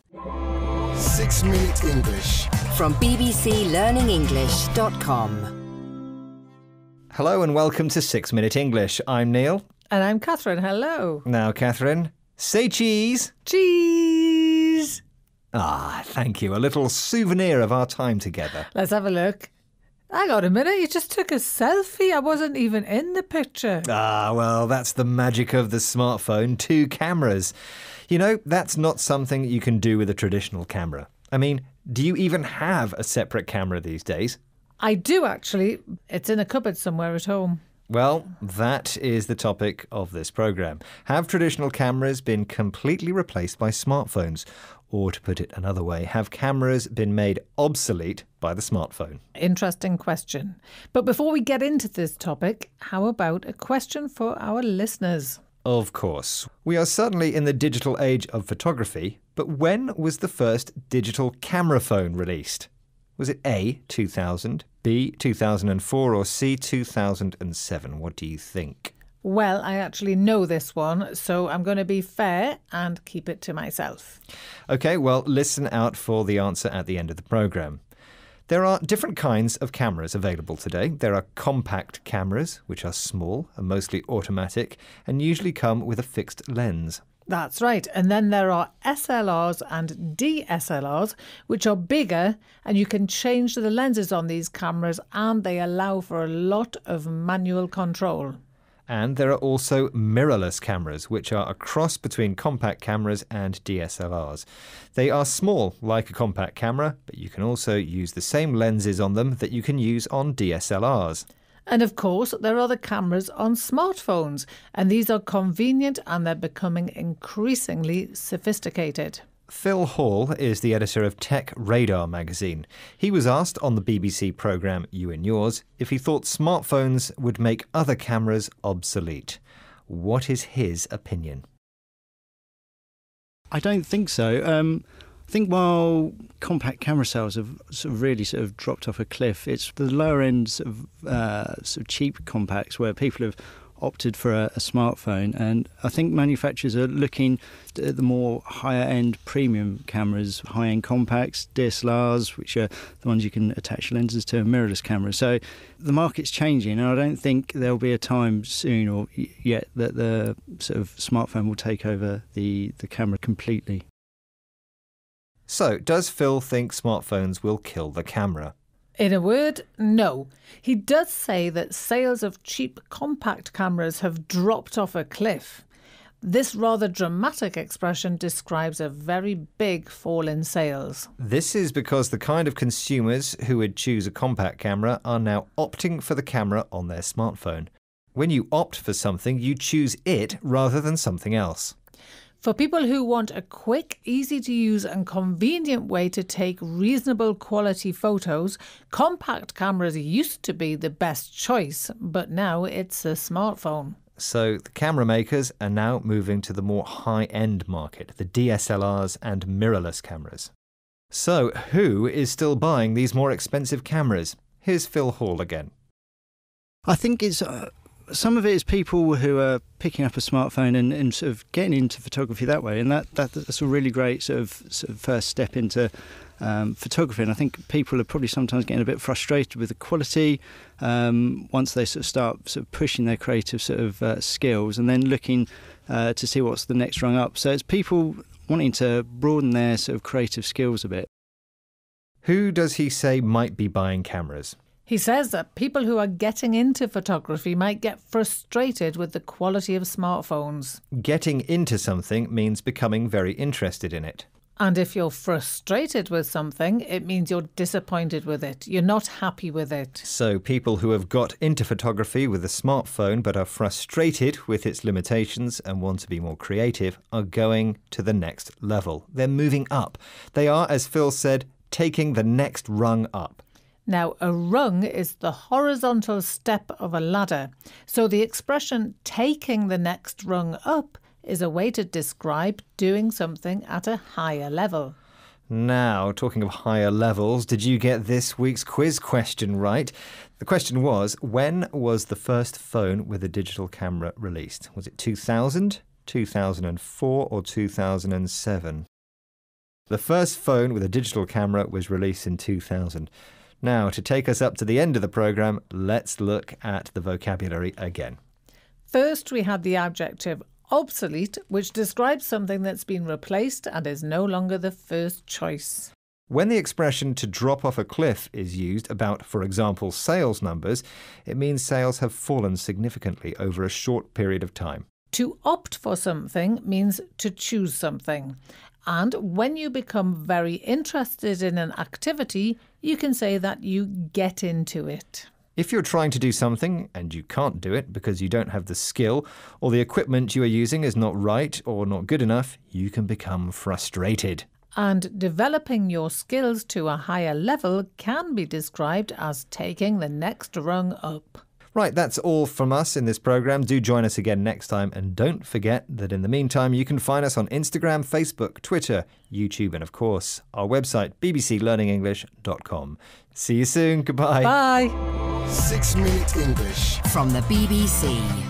6 Minute English. From bbclearningenglish.com. Hello and welcome to 6 Minute English. I'm Neil. And I'm Catherine. Hello. Now, Catherine, say cheese. Cheese. Ah, thank you. A little souvenir of our time together. Let's have a look. Hang on a minute, you just took a selfie. I wasn't even in the picture. Ah, well, that's the magic of the smartphone. 2 cameras. You know, that's not something you can do with a traditional camera. I mean, do you even have a separate camera these days? I do, actually. It's in a cupboard somewhere at home. Well, that is the topic of this programme. Have traditional cameras been completely replaced by smartphones? Or, to put it another way, have cameras been made obsolete by the smartphone? Interesting question. But before we get into this topic, how about a question for our listeners? Of course. We are certainly in the digital age of photography, but when was the first digital camera phone released? Was it A, 2000, B, 2004, or C, 2007? What do you think? Well, I actually know this one, so I'm going to be fair and keep it to myself. OK, well, listen out for the answer at the end of the programme. There are different kinds of cameras available today. There are compact cameras, which are small and mostly automatic, and usually come with a fixed lens. That's right. And then there are SLRs and DSLRs, which are bigger, and you can change the lenses on these cameras, and they allow for a lot of manual control. And there are also mirrorless cameras, which are a cross between compact cameras and DSLRs. They are small, like a compact camera, but you can also use the same lenses on them that you can use on DSLRs. And of course, there are the cameras on smartphones, and these are convenient and they're becoming increasingly sophisticated. Phil Hall is the editor of Tech Radar magazine. He was asked on the BBC programme You and Yours if he thought smartphones would make other cameras obsolete. What is his opinion? I don't think so. I think while compact camera sales have really dropped off a cliff, it's the lower end of cheap compacts where people have opted for a smartphone, and I think manufacturers are looking at the more higher end premium cameras, high end compacts, DSLRs, which are the ones you can attach lenses to, and mirrorless cameras. So the market's changing, and I don't think there'll be a time soon or yet that the smartphone will take over the camera completely. So, does Phil think smartphones will kill the camera? In a word, no. He does say that sales of cheap compact cameras have dropped off a cliff. This rather dramatic expression describes a very big fall in sales. This is because the kind of consumers who would choose a compact camera are now opting for the camera on their smartphone. When you opt for something, you choose it rather than something else. For people who want a quick, easy-to-use and convenient way to take reasonable quality photos, compact cameras used to be the best choice, but now it's a smartphone. So the camera makers are now moving to the more high-end market, the DSLRs and mirrorless cameras. So who is still buying these more expensive cameras? Here's Phil Hall again. I think it's... some of it is people who are picking up a smartphone and sort of getting into photography that way, and that's a really great sort of first step into photography. And I think people are probably sometimes getting a bit frustrated with the quality once they start pushing their creative skills, and then looking to see what's the next rung up. So it's people wanting to broaden their creative skills a bit. Who does he say might be buying cameras? He says that people who are getting into photography might get frustrated with the quality of smartphones. Getting into something means becoming very interested in it. And if you're frustrated with something, it means you're disappointed with it. You're not happy with it. So people who have got into photography with a smartphone but are frustrated with its limitations and want to be more creative are going to the next level. They're moving up. They are, as Phil said, taking the next rung up. Now, a rung is the horizontal step of a ladder. So the expression taking the next rung up is a way to describe doing something at a higher level. Now, talking of higher levels, did you get this week's quiz question right? The question was, when was the first phone with a digital camera released? Was it 2000, 2004 or 2007? The first phone with a digital camera was released in 2000. Now, to take us up to the end of the programme, let's look at the vocabulary again. First, we had the adjective obsolete, which describes something that's been replaced and is no longer the first choice. When the expression to drop off a cliff is used about, for example, sales numbers, it means sales have fallen significantly over a short period of time. To opt for something means to choose something. And when you become very interested in an activity, you can say that you get into it. If you're trying to do something and you can't do it because you don't have the skill or the equipment you are using is not right or not good enough, you can become frustrated. And developing your skills to a higher level can be described as taking the next rung up. Right, that's all from us in this programme. Do join us again next time, and don't forget that in the meantime you can find us on Instagram, Facebook, Twitter, YouTube and of course our website bbclearningenglish.com. See you soon. Goodbye. Bye. 6 Minute English from the BBC.